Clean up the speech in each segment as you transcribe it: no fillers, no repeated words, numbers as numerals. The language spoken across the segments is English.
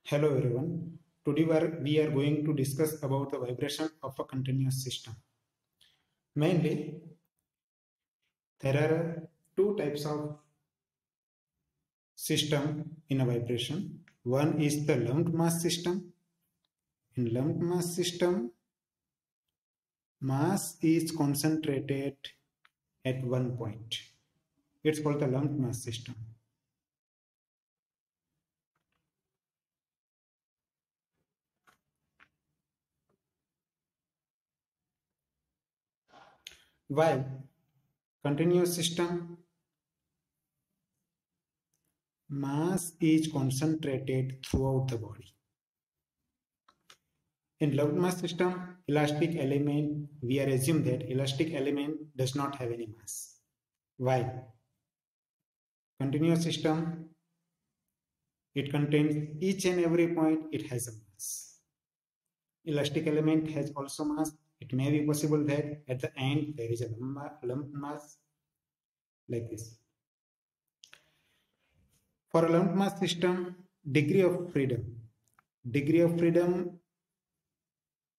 Hello everyone. Today we are going to discuss about the vibration of a continuous system. Mainly, there are two types of system in a vibration. One is the lumped mass system. In lumped mass system, mass is concentrated at one point. It's called the lumped mass system. While continuous system, mass is concentrated throughout the body. In lumped mass system, elastic element, we are assume that elastic element does not have any mass. While continuous system, it contains each and every point, it has a mass. Elastic element has also mass. It may be possible that at the end there is a lumped mass like this. For a lumped mass system, degree of freedom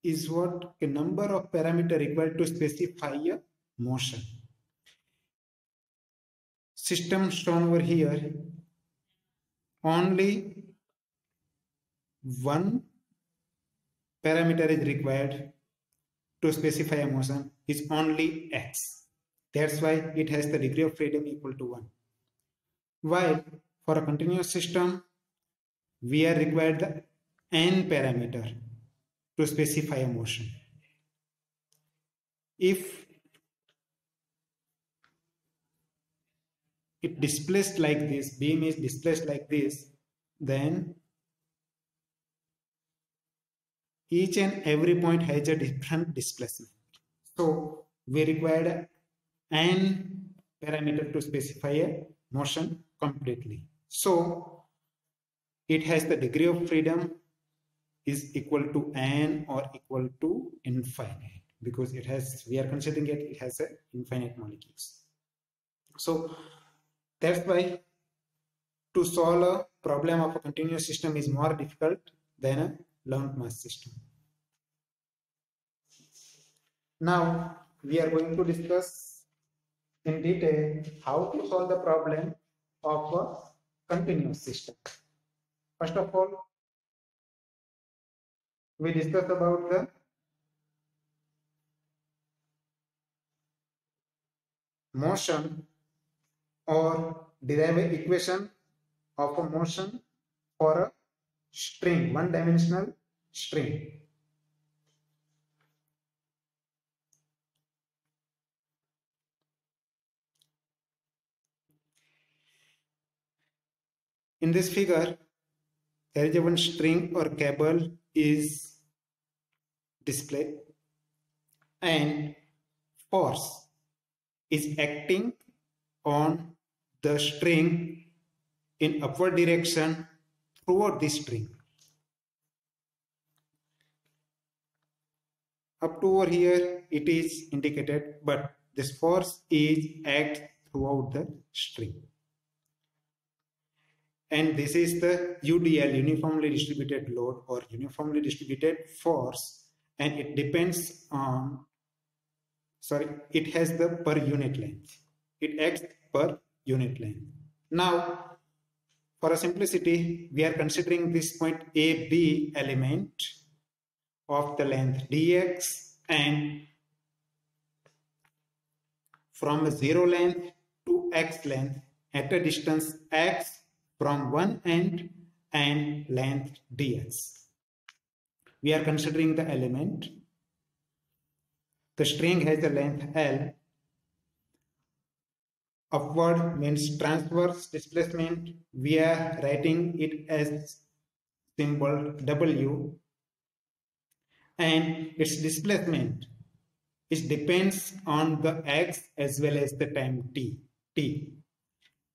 is what a number of parameters required to specify a motion. System shown over here, only one parameter is required to specify a motion, is only x. That's why it has the degree of freedom equal to 1. While for a continuous system, we are required the n parameter to specify a motion. If it displaced like this, beam is displaced like this, then each and every point has a different displacement. So we required n parameter to specify a motion completely. So it has the degree of freedom is equal to n or equal to infinite, because it has, we are considering it has a infinite molecules. So that's why to solve a problem of a continuous system is more difficult than a lumped mass system. Now we are going to discuss in detail how to solve the problem of a continuous system. First of all, we discuss about the motion or derive an equation of a motion for a string, one-dimensional string. In this figure, there is one string or cable is displayed, and force is acting on the string in upward direction throughout this string. Up to over here it is indicated, but this force is act throughout the string. And this is the UDL, uniformly distributed load or uniformly distributed force, and it depends on, it has the per unit length. It acts per unit length. Now, for a simplicity, we are considering this point AB element of the length dx, and from a 0 length to x length at a distance x from one end and length dx. We are considering the element. The string has the length L. Upward means transverse displacement. We are writing it as symbol W. And its displacement, it depends on the x as well as the time t. T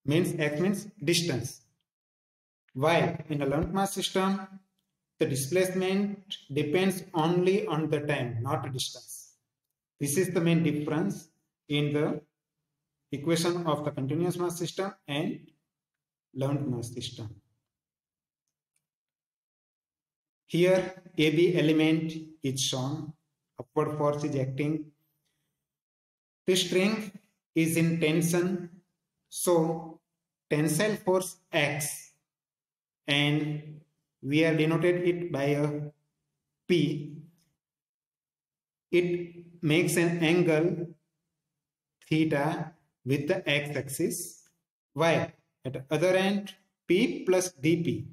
means x means distance. While in a lumped mass system, the displacement depends only on the time, not distance. This is the main difference in the equation of the continuous mass system and lumped mass system. Here AB element is shown, upward force is acting. The string is in tension, so tensile force X, and we have denoted it by a P. It makes an angle theta with the x-axis, while at the other end P plus dP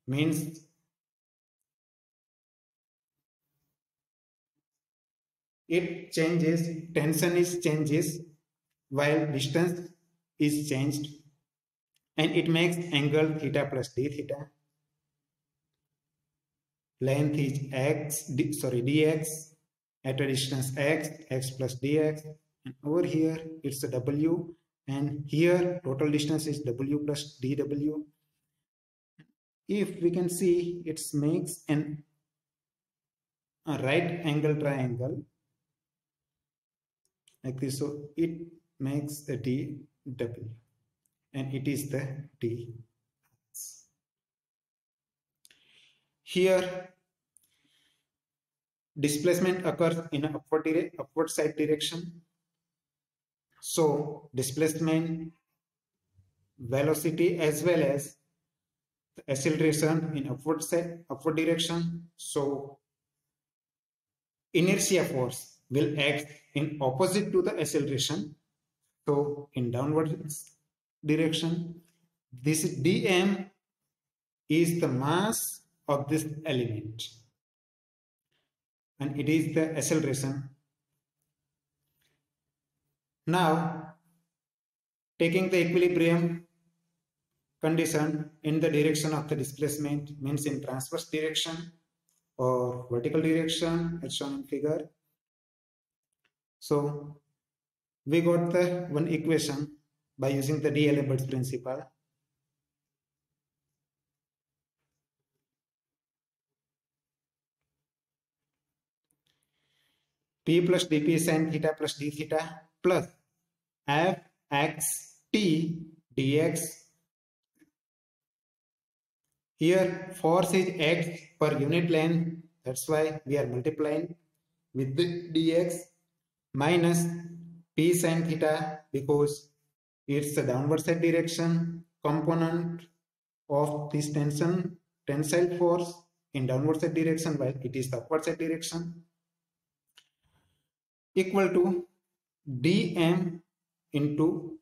means it changes, tension is changes while distance is changed, and it makes angle theta plus d theta. Length is dx at a distance x plus dx, and over here it's a w, and here total distance is w plus dw. If we can see, it makes a right angle triangle like this, so it makes a dw, and it is the d. Here displacement occurs in an upward side direction, so displacement, velocity as well as the acceleration in upward direction, so inertia force will act in opposite to the acceleration, so in downward direction. This dm is the mass of this element, and it is the acceleration. Now, taking the equilibrium condition in the direction of the displacement, means in transverse direction or vertical direction as shown in figure. So we got the one equation by using the D'Alembert's principle. P plus dp sin theta plus d theta plus f x t dx. Here force is x per unit length, that's why we are multiplying with the dx, minus p sin theta because it's the downward side direction component of this tensile force in downward side direction, while it is the upward side direction, equal to dm into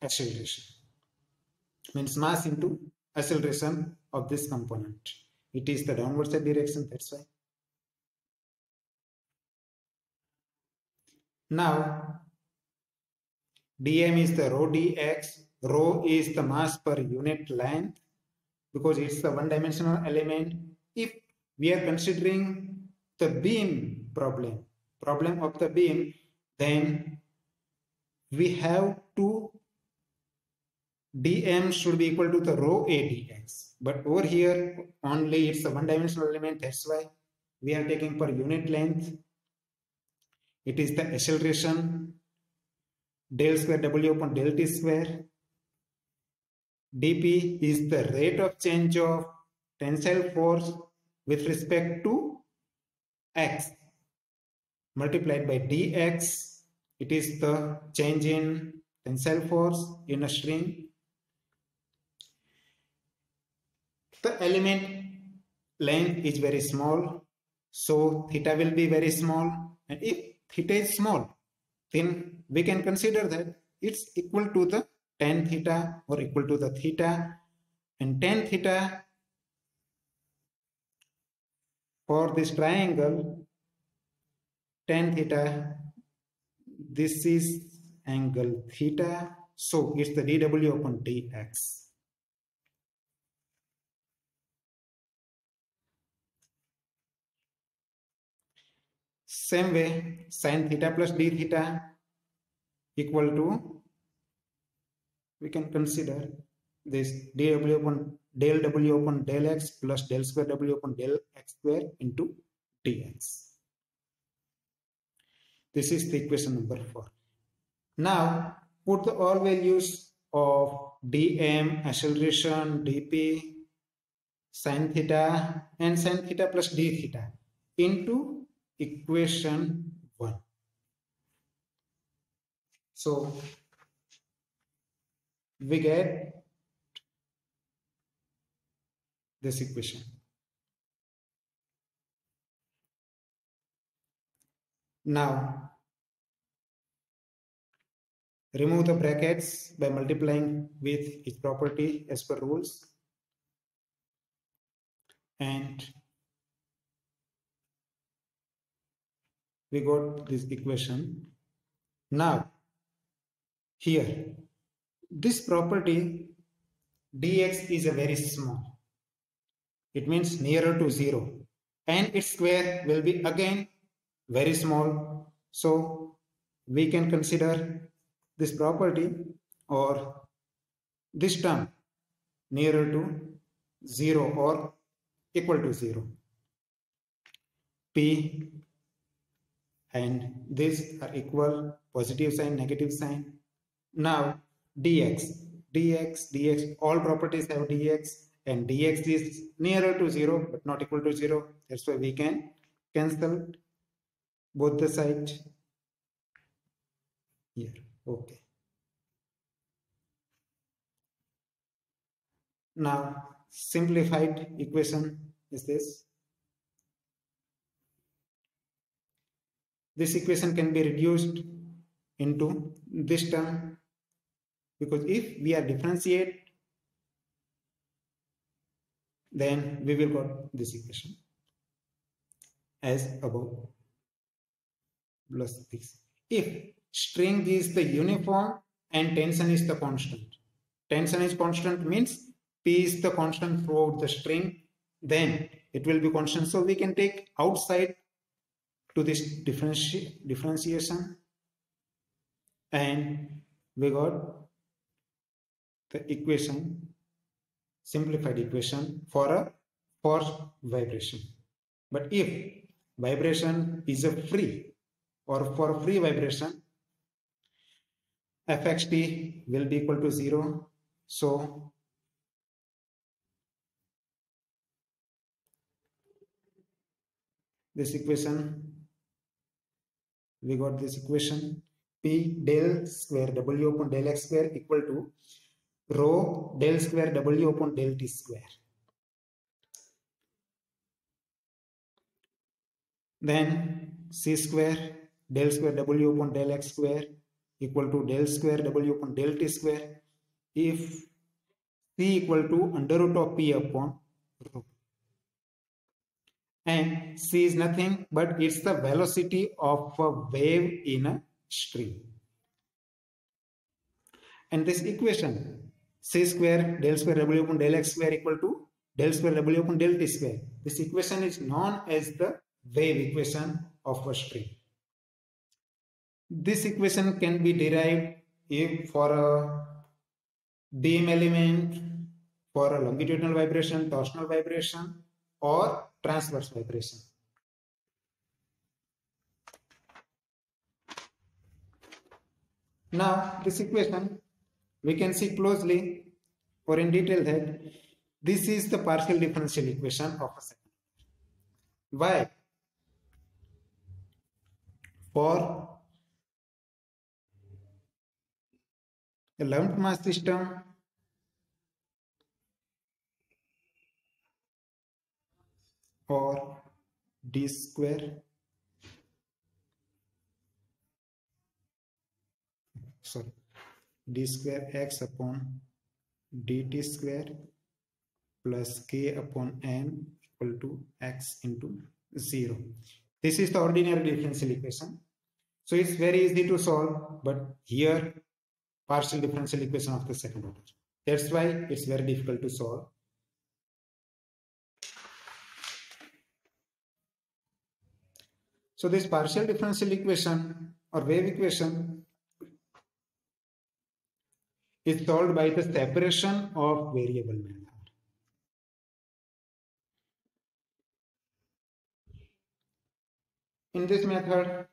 acceleration, means mass into acceleration of this component. It is the downward side direction, that's why. Now dm is the rho dx. Rho is the mass per unit length because it's the one-dimensional element. If we are considering the beam problem of the beam, then we have to dm should be equal to the rho a dx, but over here only it's a one-dimensional element, that's why we are taking per unit length. It is the acceleration del square w upon del t square. dp is the rate of change of tensile force with respect to x multiplied by dx. It is the change in tensile force in a string. The element length is very small, so theta will be very small, and if theta is small, then we can consider that it's equal to the tan theta or equal to the theta, and tan theta for this triangle, tan theta, this is angle theta, so it's the dw upon dx. Same way, sin theta plus d theta equal to, we can consider this dw upon del w upon del x plus del square w upon del x square into dx. This is the equation number 4. Now put the all values of dm, acceleration, dp, sin theta and sin theta plus d theta into equation 1. So we get this equation. Now remove the brackets by multiplying with its property as per rules, and we got this equation. Now here this property dx is a very small, it means nearer to 0, and its square will be again very small, so we can consider this property or this term nearer to 0 or equal to 0. P and this are equal, positive sign, negative sign. Now dx, all properties have dx, and dx is nearer to 0 but not equal to 0. That's why we can cancel both the sides here. Okay. Now simplified equation is this. This equation can be reduced into this term, because if we are differentiate, then we will got this equation as above plus this. If string is the uniform and tension is the constant, tension is constant means P is the constant throughout the string, then it will be constant. So we can take outside to this differentiation, and we got the equation, simplified equation for a forced vibration. But if vibration is a free, or for free vibration, fxt will be equal to 0. So this equation, we got this equation, P del square W upon del x square equal to rho del square W upon del t square. Then c square del square W upon del x square equal to del square W upon del t square, if c equal to under root of P upon rho. And c is nothing but it's the velocity of a wave in a string. And this equation, c square del square W upon del x square equal to del square W upon del t square, this equation is known as the wave equation of a string. This equation can be derived if for a beam element, for a longitudinal vibration, torsional vibration, or transverse vibration. Now this equation we can see closely or in detail that this is the partial differential equation of a second. Why? For a lumped mass system, or d square, sorry, d square x upon dt square plus k upon n equal to x into 0. This is the ordinary differential equation. So it's very easy to solve, but here partial differential equation of the second order. That's why it's very difficult to solve. So this partial differential equation or wave equation is solved by the separation of variable method. In this method,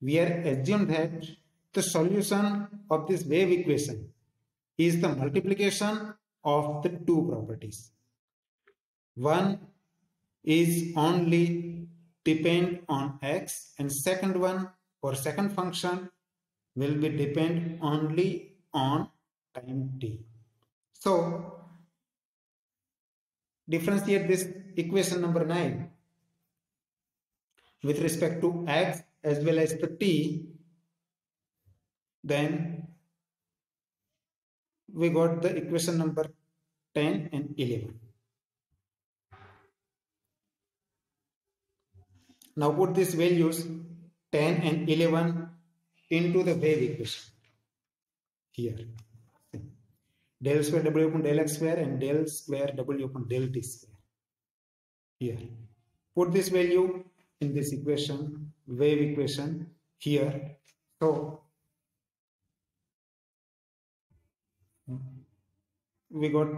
we are assumed that the solution of this wave equation is the multiplication of the two properties. One is only depend on x, and second one or second function will be depend only on time t. So differentiate this equation number 9 with respect to x as well as the t, then we got the equation number 10 and 11. Now put these values 10 and 11 into the wave equation here. Del square w upon del x square and del square w upon del t square. Here. Put this value in this equation, wave equation here. So we got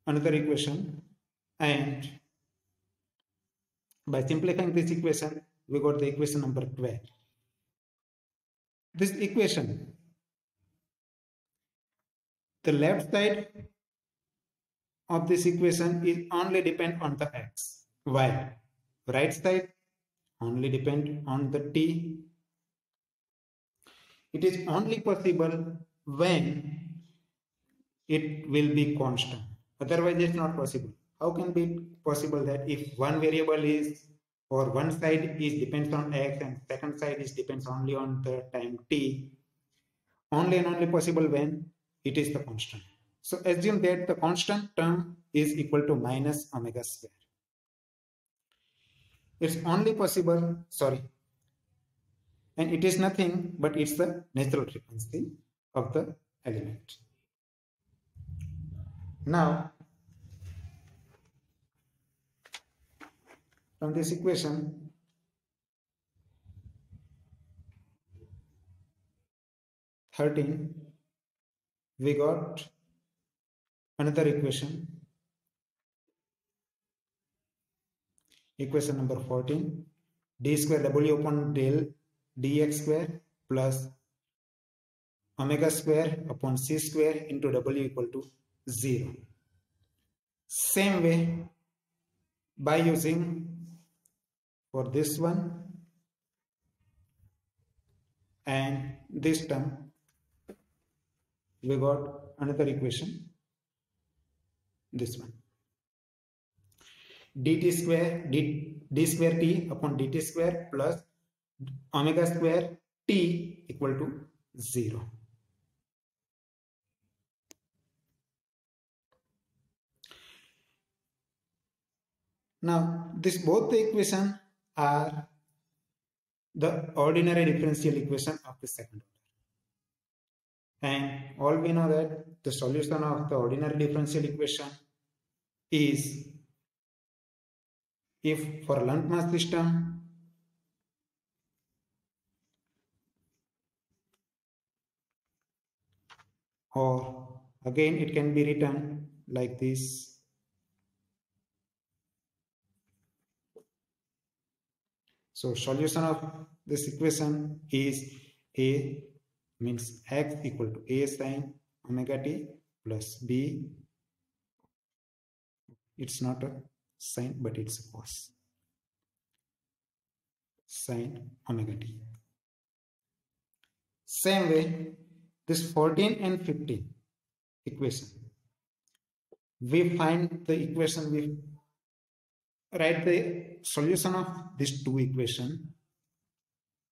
another equation, and by simplifying this equation, we got the equation number 12. This equation, the left side of this equation is only depend on the x, while right side only depend on the t. It is only possible when it will be constant. Otherwise, it's not possible. How can be possible that if one variable is or one side is depends on x and second side is depends only on the time t? Only and only possible when it is the constant. So assume that the constant term is equal to minus omega square. It's only possible, and it is nothing but it's the natural frequency of the element. Now, from this equation, we got another equation. Equation number 14, d square w upon del dx square plus omega square upon c square into w equal to 0. Same way, by using for this one and this term, we got another equation, this one. dt square d square t upon dt square plus omega square t equal to 0. Now, both the equations are the ordinary differential equation of the second order. And all we know that the solution of the ordinary differential equation is, if for Lunt mass system, or again it can be written like this. So solution of this equation is A means x equal to A sine omega t plus B. It's not a sine but it's a cos sine omega t. Same way, this 14 and 15 equation, we find the equation, we write the solution of these two equations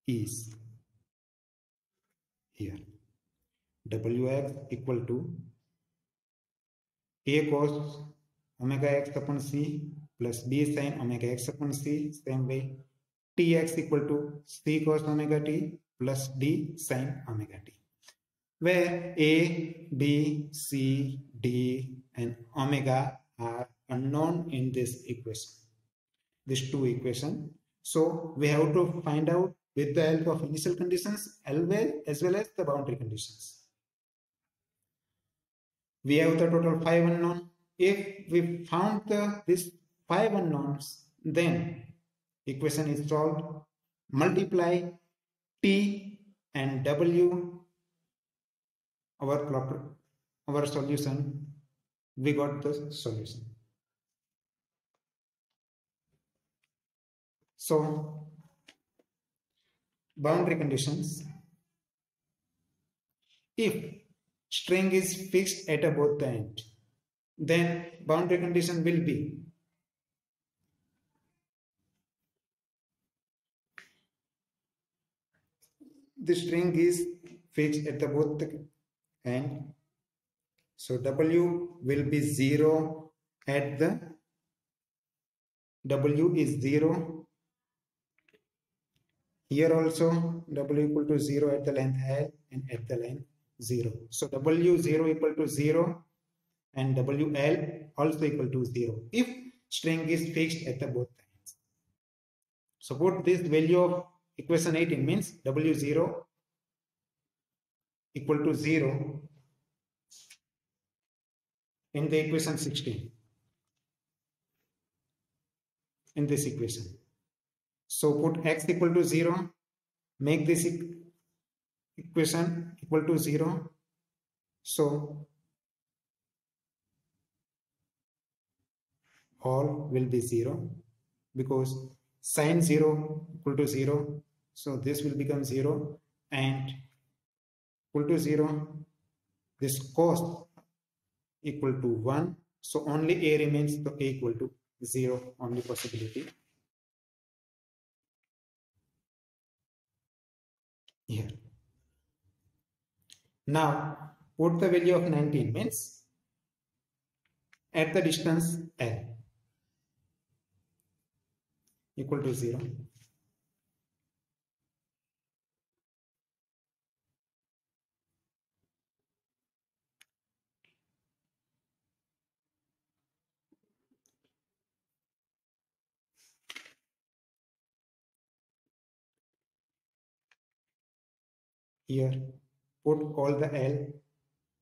is here. Wx equal to A cos omega x upon c plus B sin omega x upon c. Same way, Tx equal to C cos omega t plus D sin omega t, where A, B, C, D and omega are unknown in this equation, these two equations. So we have to find out with the help of initial conditions as well as the boundary conditions. We have the total 5 unknown. If we found these 5 unknowns, then equation is solved. Multiply T and W, our solution, we got the solution. So boundary conditions: if string is fixed at both the end, then boundary condition will be the string is fixed at the both the end. So W will be 0 at the W is 0. Here also W equal to 0 at the length L and at the length 0. So W0 equal to 0 and WL also equal to 0 if string is fixed at the both ends. So put this value of equation 18 means W0 equal to 0 in the equation 16 in this equation. So put x equal to 0, make this equation equal to 0. So all will be 0 because sine 0 equal to 0. So this will become 0 and equal to 0. This cos equal to 1. So only a remains, so a equal to 0, only possibility here. Now put the value of 19 means at the distance L equal to 0. Here put all the L.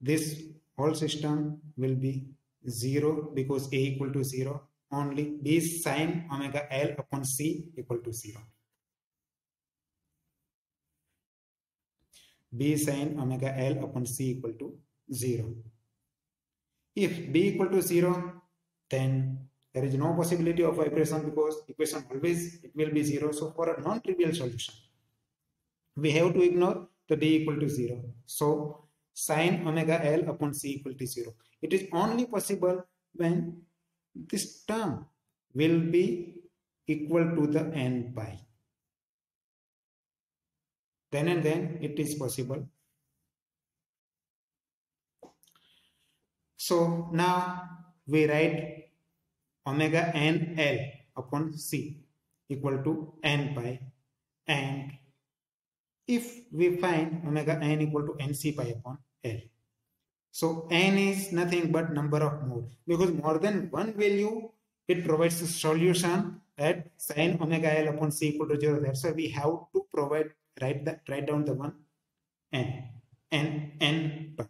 This whole system will be 0 because a equal to 0. Only b sine omega L upon c equal to 0. B sine omega L upon c equal to 0. If b equal to 0, then there is no possibility of vibration because equation always it will be 0. So for a non-trivial solution, we have to ignore the b equal to 0. So sine omega L upon c equal to 0. It is only possible when this term will be equal to the n pi. Then and then it is possible. So now we write omega n L upon c equal to n pi, and if we find omega n equal to nc pi upon L. So n is nothing but number of mode, because more than one value it provides a solution at sine omega L upon c equal to 0. That's why we have to write down the one n term.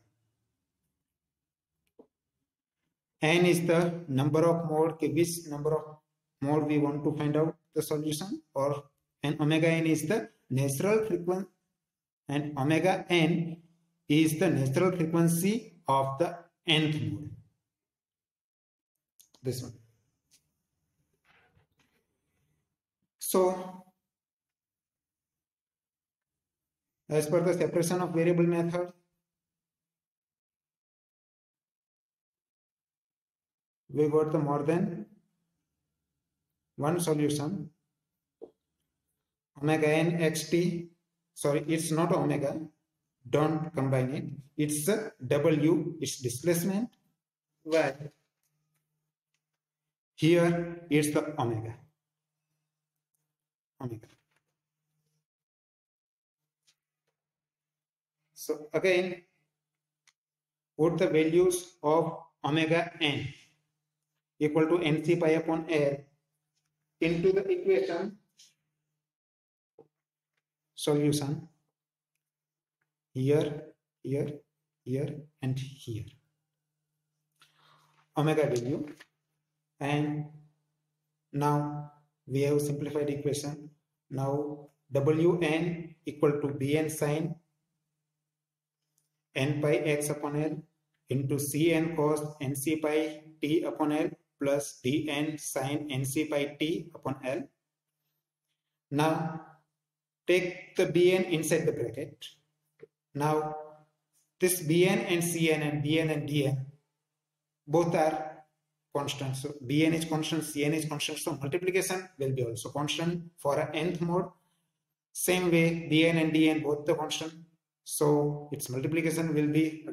N is the number of mode, which number of mode we want to find out the solution, or and omega n is the natural frequency, and omega n is the natural frequency of the nth mode. This one. So as per the separation of variable method, we got the more than one solution. Omega n xt, sorry, it's not omega, don't combine it, it's a w, it's displacement, while here it's the omega. So again, put the values of omega n equal to nc pi upon L into the equation solution here, and here. Omega value, and now we have simplified equation. Now Wn equal to Bn sine n pi x upon L into Cn cos nc pi t upon L plus Dn sine nc pi t upon L. Now take the Bn inside the bracket. Now this Bn and Cn and Bn and Dn both are constant. So Bn is constant, Cn is constant. So multiplication will be also constant for an nth mode. Same way Bn and Dn both the constant. So its multiplication will be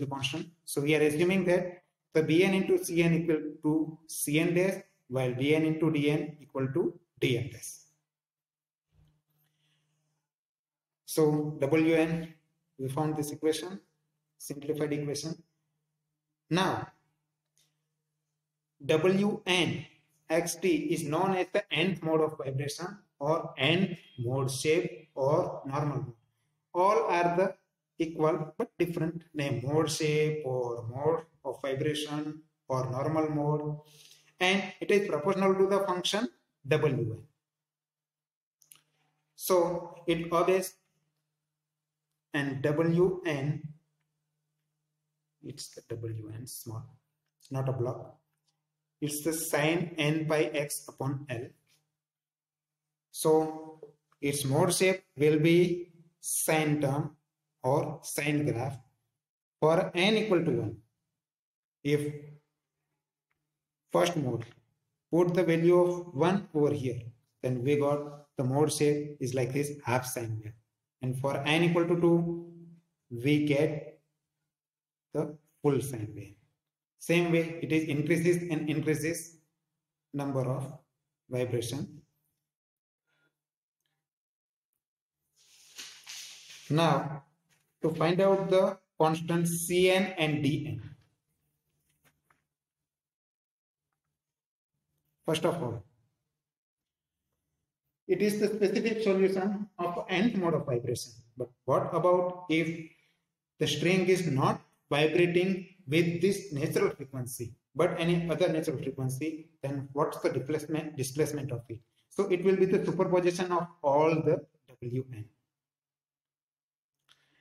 constant. So we are assuming that the Bn into Cn equal to Cn dash, while Bn into Dn equal to Dn dash. So Wn, we found this equation, simplified equation. Now Wn xt is known as the nth mode of vibration or nth mode shape or normal mode. All are the equal but different name, mode shape or mode of vibration or normal mode, and it is proportional to the function Wn. So it obeys, and Wn, it's the Wn small, not a block. It's the sine n pi x upon L. So its mode shape will be sine term or sine graph for n equal to 1. If first mode, put the value of 1 over here, then we got the mode shape is like this, half sine wave. And for n equal to 2, we get the full sine wave. Same way, it is increases and increases number of vibration. Now, to find out the constant Cn and Dn. First of all, it is the specific solution of nth mode of vibration. But what about if the string is not vibrating with this natural frequency but any other natural frequency? Then what's the displacement of it? So it will be the superposition of all the Wn.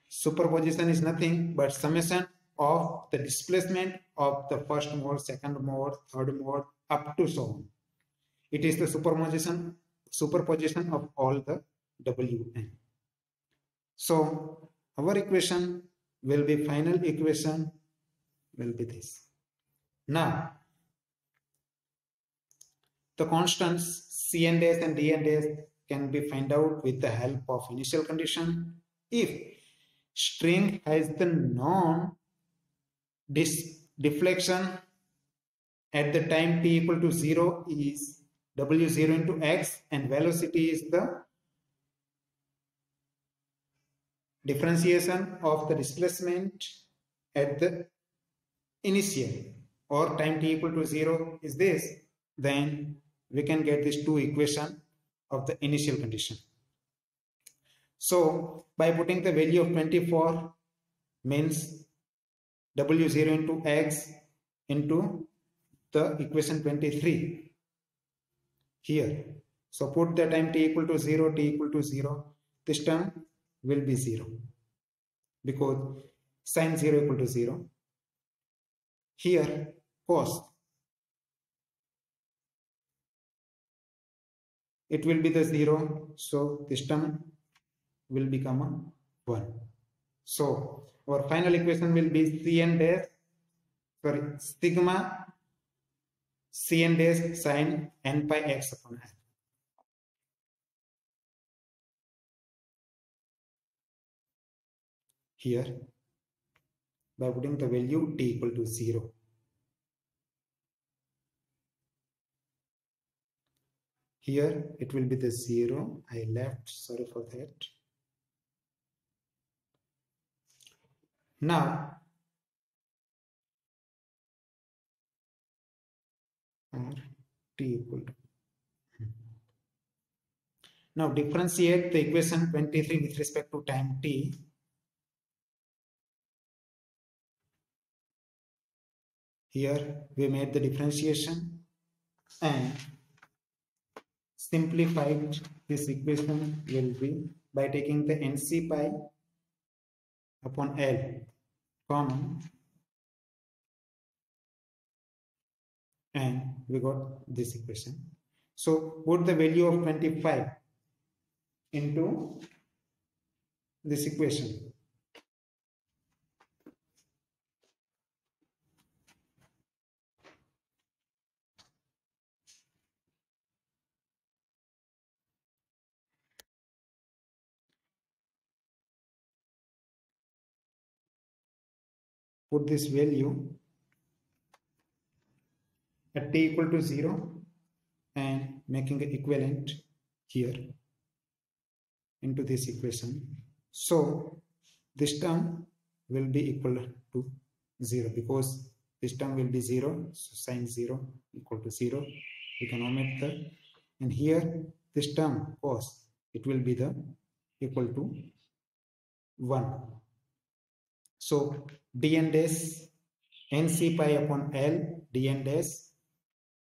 Superposition is nothing but summation of the displacement of the first mode, second mode, third mode, up to so on. It is the superposition of all the Wn. So our equation will be, final equation will be this. Now the constants Cn dash and Dn dash can be found out with the help of initial condition. If string has the known deflection at the time t equal to 0 is W0 into x, and velocity is the differentiation of the displacement at the initial or time t equal to 0 is this, then we can get these two equations of the initial condition. So by putting the value of 24 means W0 into x into the equation 23 here. So put the time t equal to 0, this term will be 0 because sine 0 equal to 0. Here cos, it will be the 0, so this term will become a 1. So our final equation will be sigma Cn dash sine n pi x upon L. Here by putting the value t equal to 0. Here it will be the 0. I left, sorry for that. Now t equal to, now differentiate the equation 23 with respect to time t. Here we made the differentiation and simplified this equation will be by taking the nc pi upon L common, and we got this equation. So put the value of 25 into this equation. Put this value at t equal to 0 and making an equivalent here into this equation. So this term will be equal to 0 because this term will be 0. So sine 0 equal to 0. We can omit the, and here this term cos, it will be the equal to 1. So dn dash nc pi upon L dn dash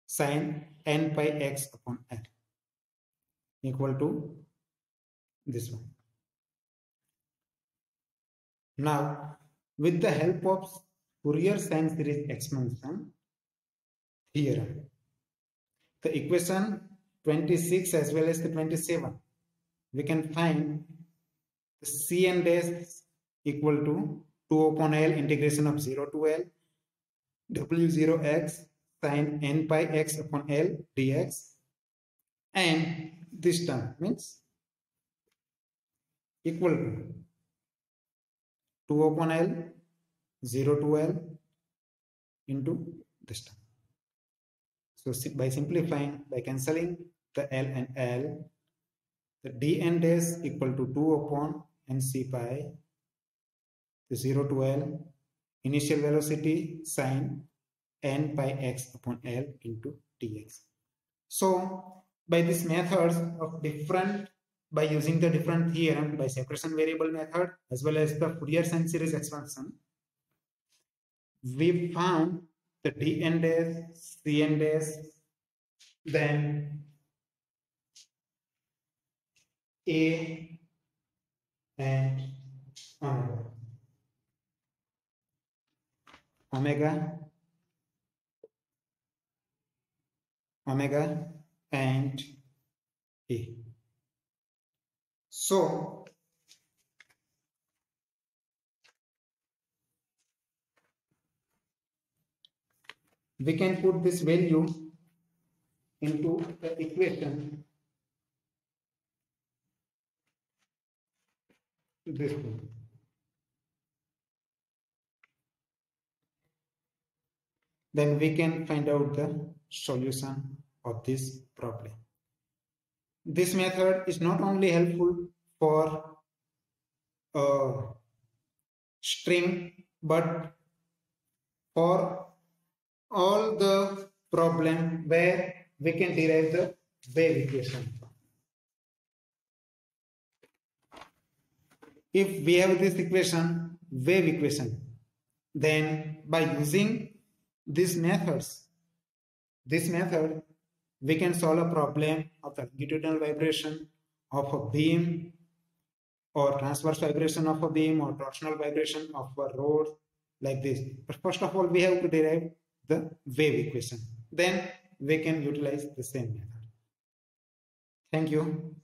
sine n pi x upon L equal to this one. Now, with the help of Fourier sine series expansion theorem, the equation 26 as well as the 27, we can find the Cn dash equal to 2 upon L integration of 0 to L w0x sine n pi x upon L dx, and this term means equal to 2 upon L 0 to L into this term. So by simplifying, by cancelling the L and L, the dn dash equal to 2 upon nc pi, the 0 to L, initial velocity sine n pi x upon L into dx. So by these methods of different, by using the different theorem, by separation variable method as well as the Fourier sine series expansion, we found the dn dash, cn dash, then a and omega and a. So we can put this value into the equation this way. Then we can find out the solution of this problem. This method is not only helpful for string but for all the problem where we can derive the wave equation. If we have this equation, wave equation, then by using these methods, this method, we can solve a problem of the longitudinal vibration of a beam or transverse vibration of a beam or torsional vibration of a rod like this. But first of all, we have to derive the wave equation. Then we can utilize the same method. Thank you.